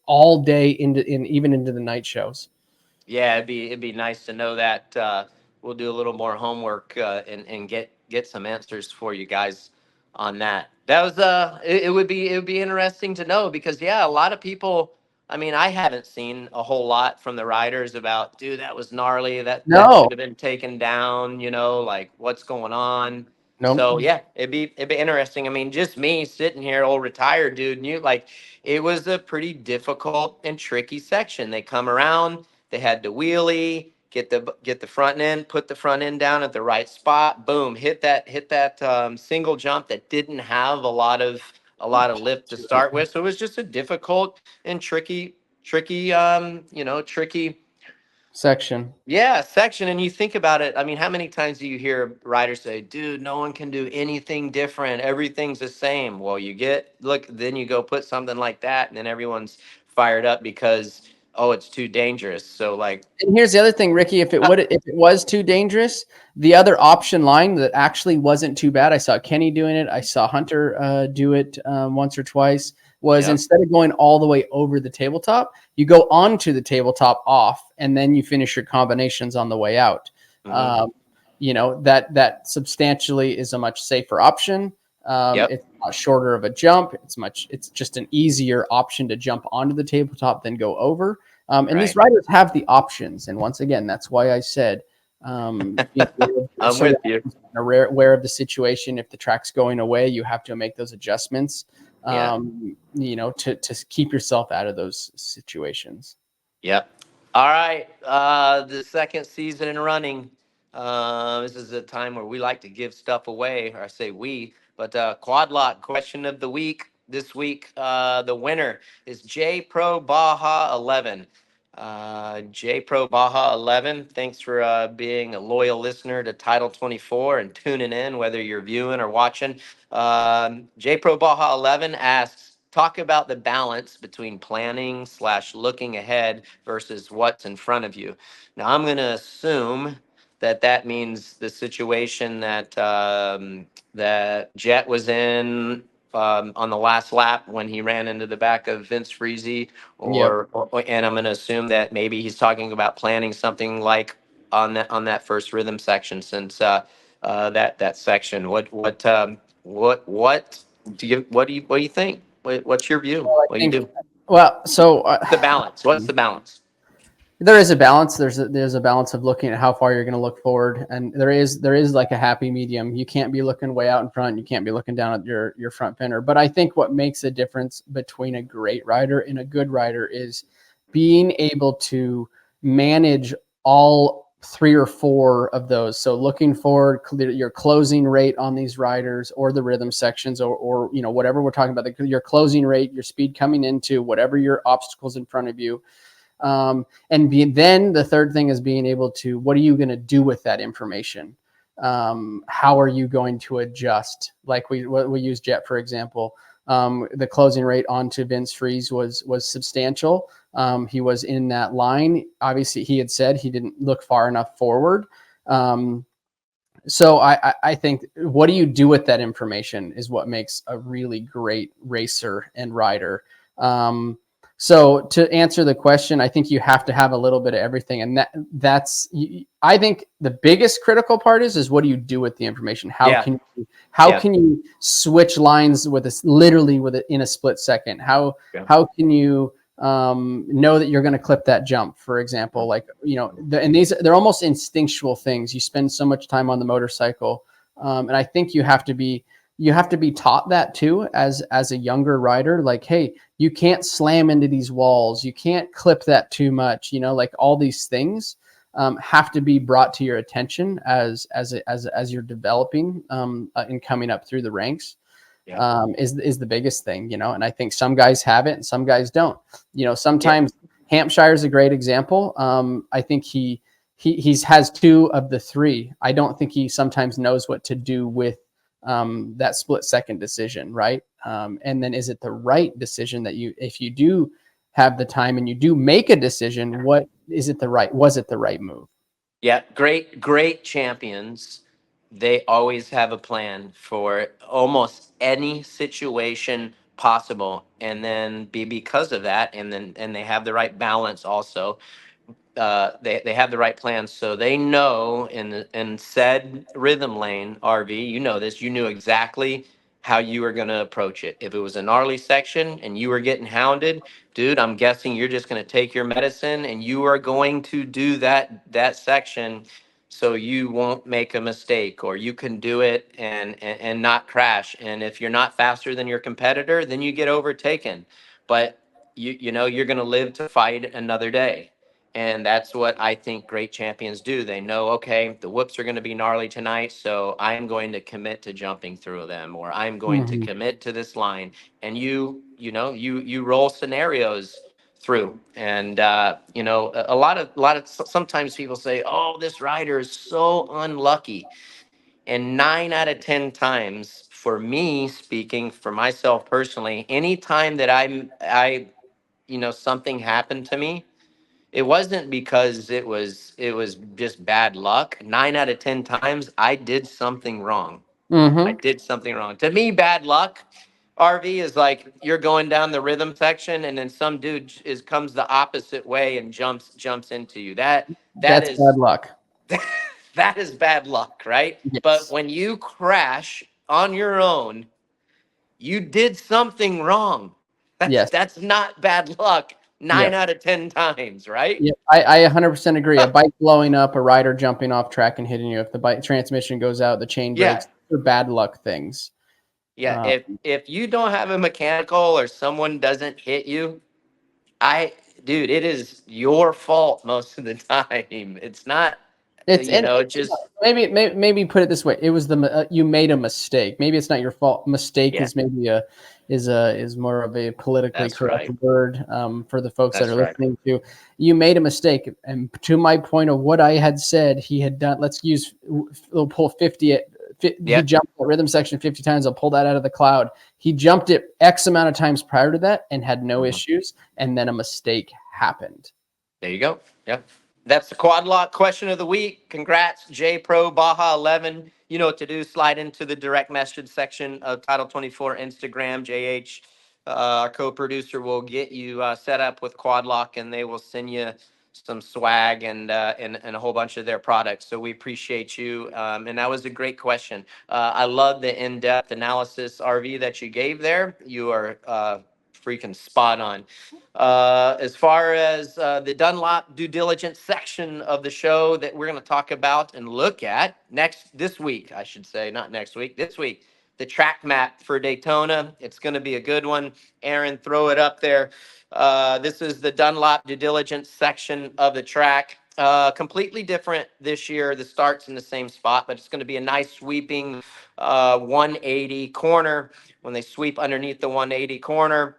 all day even into the night shows. Yeah, it'd be nice to know that. We'll do a little more homework and get some answers for you guys on that. That was it would be interesting to know, because a lot of people. I mean, I haven't seen a whole lot from the riders about, dude, that was gnarly. That should have been taken down. Like what's going on. Nope. So it'd be interesting. I mean, just me sitting here, old retired dude, and it was a pretty difficult and tricky section. They come around, they had to wheelie, get the front end, put the front end down at the right spot, boom, hit that single jump that didn't have a lot of lift to start with. So it was just a difficult and tricky section. Yeah, section. And you think about it, I mean, how many times do you hear riders say, dude, no one can do anything different, everything's the same? Well, then you go put something like that, and then everyone's fired up because it's too dangerous. So and here's the other thing, Ricky, if it was too dangerous, the other option line that actually wasn't too bad, I saw Kenny doing it, I saw Hunter do it once or twice, was instead of going all the way over the tabletop, you go onto the tabletop off, and then you finish your combinations on the way out. That substantially is a much safer option. It's a shorter of a jump. It's just an easier option to jump onto the tabletop than go over. And these riders have the options. And once again, that's why I said, I'm with you. Aware of the situation. If the track's going away, you have to make those adjustments. To keep yourself out of those situations. Yep. All right. The second season in running. This is a time where we like to give stuff away, or I say we, but quad lock question of the week this week. The winner is J Pro Baja 11. J Pro Baja 11. Thanks for being a loyal listener to Title 24 and tuning in, whether you're viewing or watching. J Pro Baja 11 asks, talk about the balance between planning / looking ahead versus what's in front of you. Now, I'm going to assume that means the situation that Jett was in on the last lap when he ran into the back of Vince Friese, and I'm going to assume that maybe he's talking about planning something like on that first rhythm section, since that section. What do you think? What's your view? What do you do? Well, so the balance. What's the balance? There is a balance. There's a balance of looking at how far you're going to look forward, and there is like a happy medium. You can't be looking way out in front. You can't be looking down at your front fender. But I think what makes a difference between a great rider and a good rider is being able to manage all 3 or 4 of those. So looking forward, your closing rate on these riders or the rhythm sections, or whatever we're talking about, your closing rate, your speed coming into whatever your obstacles in front of you. Then the third thing is being able to, what are you going to do with that information? How are you going to adjust? Like we use Jett, for example. The closing rate onto Vince Freeze was substantial. He was in that line. Obviously, he had said he didn't look far enough forward. So I think what do you do with that information is what makes a really great racer and rider. So to answer the question, I think you have to have a little bit of everything. And that's, I think the biggest critical part is what do you do with the information? How can you switch lines literally in a split second? How can you know that you're going to clip that jump, for example? Like, they're almost instinctual things. You spend so much time on the motorcycle. And I think you have to be taught that too, as a younger rider, like, hey, you can't slam into these walls. You can't clip that too much, like all these things have to be brought to your attention as you're developing and coming up through the ranks. Is the biggest thing, and I think some guys have it and some guys don't. Sometimes Hampshire is a great example. I think he has 2 of the 3. I don't think he sometimes knows what to do with that split second decision, right? And then is it the right decision that if you do have the time and you do make a decision, was it the right move? Yeah, great champions. They always have a plan for almost any situation possible, and then because of that, and they have the right balance also. They have the right plans, so they know in said rhythm lane, RV, this, you knew exactly how you were going to approach it. If it was a gnarly section and you were getting hounded, dude, I'm guessing you're just going to take your medicine and you are going to do that section so you won't make a mistake, or you can do it and not crash. And if you're not faster than your competitor, then you get overtaken. But you're going to live to fight another day. And that's what I think great champions do. They know, okay, the whoops are going to be gnarly tonight, so I'm going to commit to jumping through them, or I'm going to commit to this line. And you roll scenarios through. And a lot of sometimes people say, oh, this rider is so unlucky. And 9 out of 10 times, for me, speaking for myself personally, anytime that I something happened to me, it wasn't because it was just bad luck. 9 out of 10 times I did something wrong. I did something wrong. To me, bad luck, RV, is like you're going down the rhythm section and then some dude comes the opposite way and jumps into you. That's bad luck. That is bad luck, right? Yes. But when you crash on your own, you did something wrong. That's not bad luck. 9 out of 10 times, right? Yeah, I 100% agree. A bike blowing up, a rider jumping off track and hitting you. If the bike transmission goes out, the chain breaks, they're bad luck things. Yeah, if you don't have a mechanical or someone doesn't hit you, dude, it is your fault most of the time. It's not. Maybe put it this way: it was you made a mistake. Maybe it's not your fault. Mistake is maybe is more of a politically correct word for the folks that are listening to. You made a mistake, and to my point of what I had said, he had done. We'll pull 50. He jumped the rhythm section 50 times. I'll pull that out of the cloud. He jumped it X amount of times prior to that and had no issues, and then a mistake happened. There you go. Yep. That's the quad lock question of the week. Congrats, J Pro Baja 11. You know what to do. Slide into the direct message section of Title 24 Instagram. JH, our co-producer, will get you set up with quad lock, and they will send you some swag and a whole bunch of their products. So we appreciate you. And that was a great question. I love the in-depth analysis, RV, that you gave there. You are freaking spot on. As far as the Dunlop due diligence section of the show that we're going to talk about and look at this week, I should say, not next week, this week, the track map for Daytona. It's going to be a good one. Aaron, throw it up there. This is the Dunlop due diligence section of the track. Completely different this year. The start's in the same spot, but it's going to be a nice sweeping 180 corner. When they sweep underneath the 180 corner,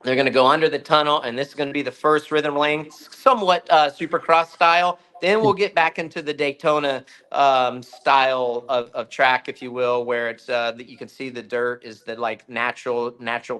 they're going to go under the tunnel, and this is going to be the first rhythm lane, somewhat Supercross style. Then we'll get back into the Daytona style of track, if you will, where it's that you can see the dirt is the like natural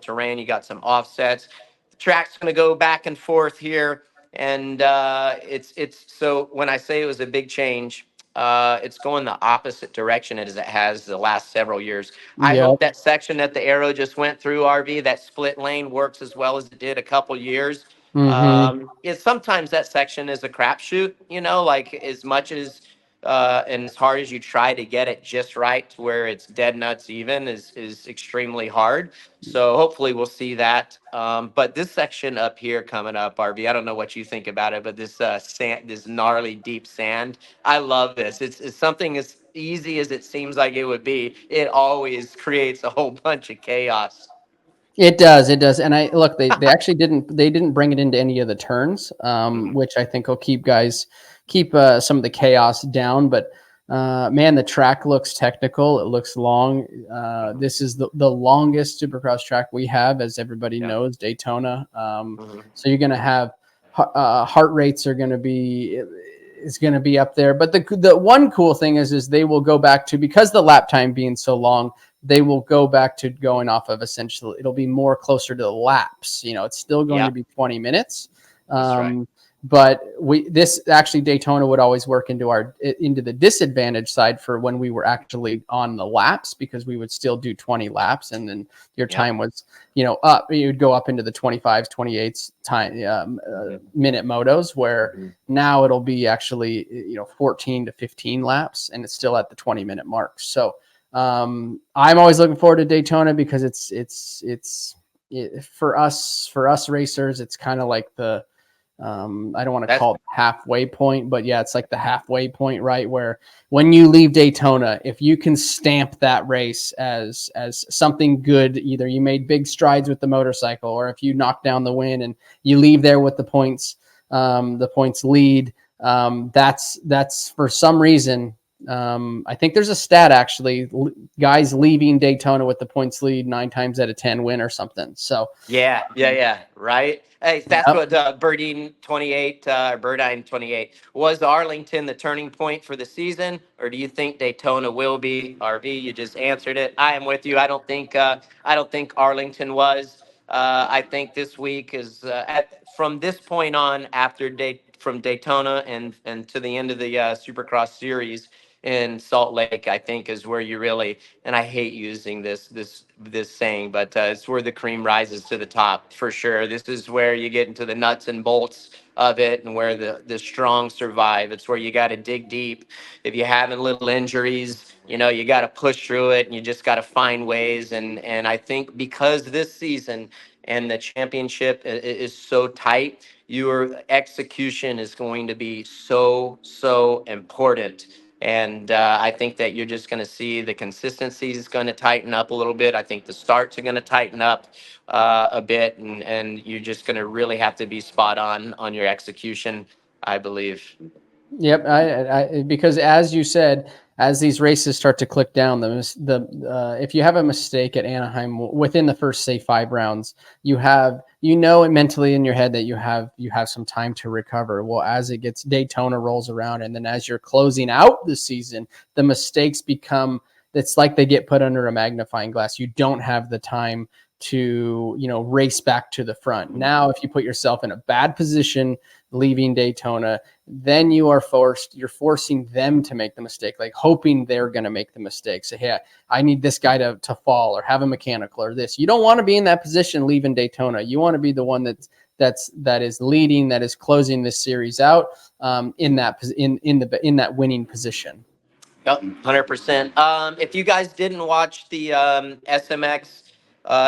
terrain. You got some offsets. The track's going to go back and forth here, and it's so when I say it was a big change, it's going the opposite direction as it has the last several years. I hope that section that the arrow just went through, RV, that split lane, works as well as it did a couple years. It's sometimes that section is a crapshoot, like as much as and as hard as you try to get it just right to where it's dead nuts even is extremely hard. So hopefully we'll see that. But this section up here coming up, RV, I don't know what you think about it, but this sand, this gnarly deep sand, I love this. It's something as easy as it seems like it would be. It always creates a whole bunch of chaos. It does. And they actually didn't bring it into any of the turns, which I think will keep some of the chaos down. But man, the track looks technical. It looks long. This is the longest Supercross track we have, as everybody knows, Daytona. So you're going to have heart rates are going to be up there. But the one cool thing is they will go back to, because the lap time being so long, they will go back to going off of essentially, it'll be more closer to the laps. It's still going to be 20 minutes. Right. But this actually Daytona would always work into the disadvantage side for when we were actually on the laps, because we would still do 20 laps, and then your time was, up. You would go up into the 25s, 28s time minute motos, where now it'll be actually 14 to 15 laps, and it's still at the 20-minute mark. So I'm always looking forward to Daytona, because it's for us racers, it's kind of like the I don't want to call it halfway point, but yeah, it's like the halfway point, right? Where when you leave Daytona, if you can stamp that race as something good, either you made big strides with the motorcycle, or if you knock down the win and you leave there with the points lead, that's for some reason. I think there's a stat actually, guys leaving Daytona with the points lead 9 times out of 10 win or something. So yeah, right. Hey, that's what Birdine 28 was. Arlington the turning point for the season, or do you think Daytona will be? RV, you just answered it. I am with you. I don't think Arlington was. I think this week is from this point on, from Daytona and to the end of the Supercross series in Salt Lake, I think is where you really, and I hate using this saying, but it's where the cream rises to the top for sure. This is where you get into the nuts and bolts of it, and where the strong survive. It's where you got to dig deep. If you're having little injuries, you got to push through it, and you just got to find ways. And I think because this season and the championship is so tight, your execution is going to be so important. And I think that you're just going to see the consistency is going to tighten up a little bit. I think the starts are going to tighten up a bit, and you're just going to really have to be spot on your execution, I believe. Yep, I because as you said, as these races start to click down, if you have a mistake at Anaheim within the first, say, 5 rounds, you know it mentally in your head that you have some time to recover. Well, as it gets, Daytona rolls around, and then as you're closing out the season, the mistakes become, it's like they get put under a magnifying glass. You don't have the time to race back to the front. Now, if you put yourself in a bad position leaving Daytona, then you're forcing them to make the mistake, like hoping they're going to make the mistake. Say, hey, I need this guy to fall or have a mechanical or this. You don't want to be in that position leaving Daytona. You want to be the one that is leading, that is closing this series out in that winning position. Yep, 100%. If you guys didn't watch the SMX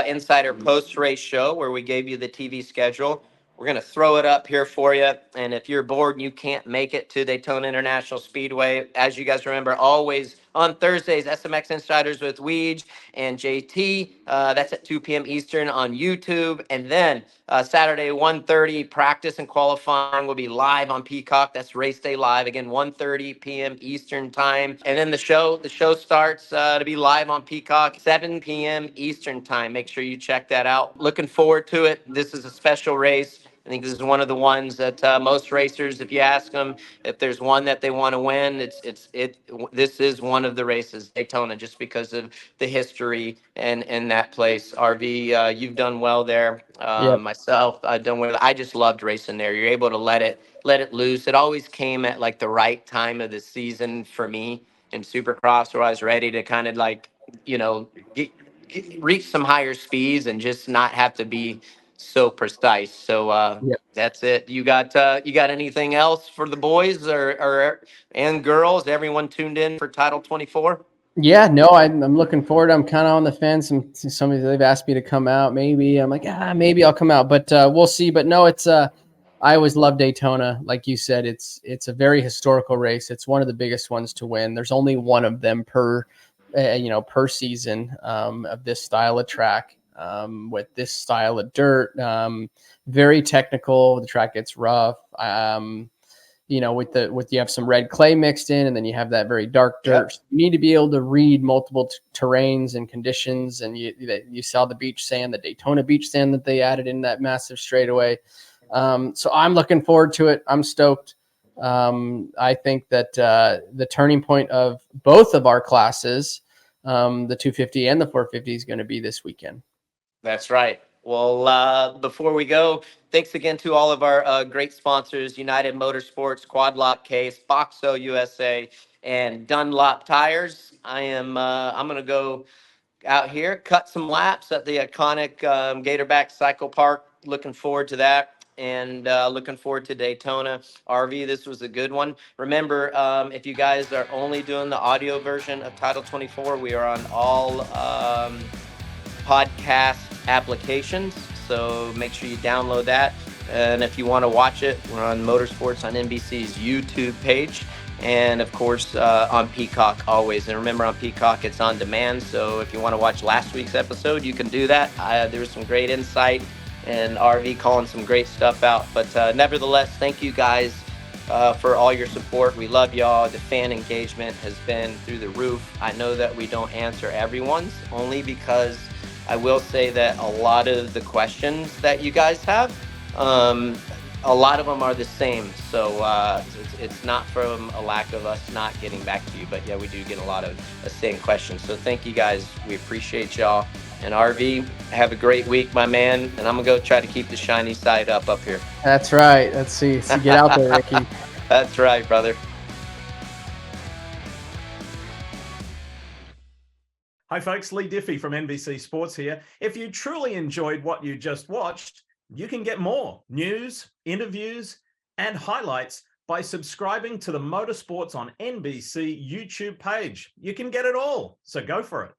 Insider post-race show where we gave you the TV schedule. We're going to throw it up here for you. And if you're bored and you can't make it to Daytona International Speedway, as you guys remember, always on Thursdays, SMX Insiders with Weege and JT. That's at 2 p.m. Eastern on YouTube. And then Saturday, 1:30, practice and qualifying will be live on Peacock. That's race day live. Again, 1:30 p.m. Eastern time. And then the show starts to be live on Peacock, 7 p.m. Eastern time. Make sure you check that out. Looking forward to it. This is a special race. I think this is one of the ones that most racers, if you ask them if there's one that they want to win, this is one of the races, Daytona, just because of the history and that place. RV, you've done well there. Yep. Myself, I've done well. I just loved racing there. You're able to let it loose. It always came at like the right time of the season for me in Supercross, where I was ready to kind of like, reach some higher speeds and just not have to be so precise. So Yep. that's it. You got anything else for the boys or and girls? Everyone tuned in for Title 24? Yeah, no, I'm looking forward. I'm kind of on the fence. And somebody, they've asked me to come out. Maybe I'm like, maybe I'll come out, but we'll see. But no, it's I always love Daytona. Like you said, it's a very historical race. It's one of the biggest ones to win. There's only one of them per season of this style of track, with this style of dirt. Very technical. The track gets rough. With you have some red clay mixed in, and then you have that very dark dirt. Yep. So you need to be able to read multiple terrains and conditions. And you saw the beach sand, the Daytona beach sand that they added in that massive straightaway. So I'm looking forward to it. I'm stoked. I think that the turning point of both of our classes, the 250 and the 450, is going to be this weekend. That's right. Well, before we go, thanks again to all of our great sponsors: United Motorsports, Quad Lock Case, Boxo USA, and Dunlop Tires. I'm going to go out here, cut some laps at the iconic Gatorback Cycle Park. Looking forward to that, and looking forward to Daytona. RV, this was a good one. Remember, if you guys are only doing the audio version of Title 24, we are on all podcast applications, so make sure you download that. And if you want to watch it, we're on Motorsports on NBC's YouTube page, and of course on Peacock always. And remember, on Peacock it's on demand, so if you want to watch last week's episode, you can do that. There was some great insight and RV calling some great stuff out. But nevertheless, thank you guys for all your support. We love y'all. The fan engagement has been through the roof. I know that we don't answer everyone's, only because I will say that a lot of the questions that you guys have, a lot of them are the same. So it's not from a lack of us not getting back to you, but yeah, we do get a lot of the same questions. So thank you guys. We appreciate y'all. And RV, have a great week, my man. And I'm going to go try to keep the shiny side up here. That's right. Let's see. Get out there, Ricky. That's right, brother. Hi folks, Lee Diffie from NBC Sports here. If you truly enjoyed what you just watched, you can get more news, interviews, and highlights by subscribing to the Motorsports on NBC YouTube page. You can get it all, so go for it.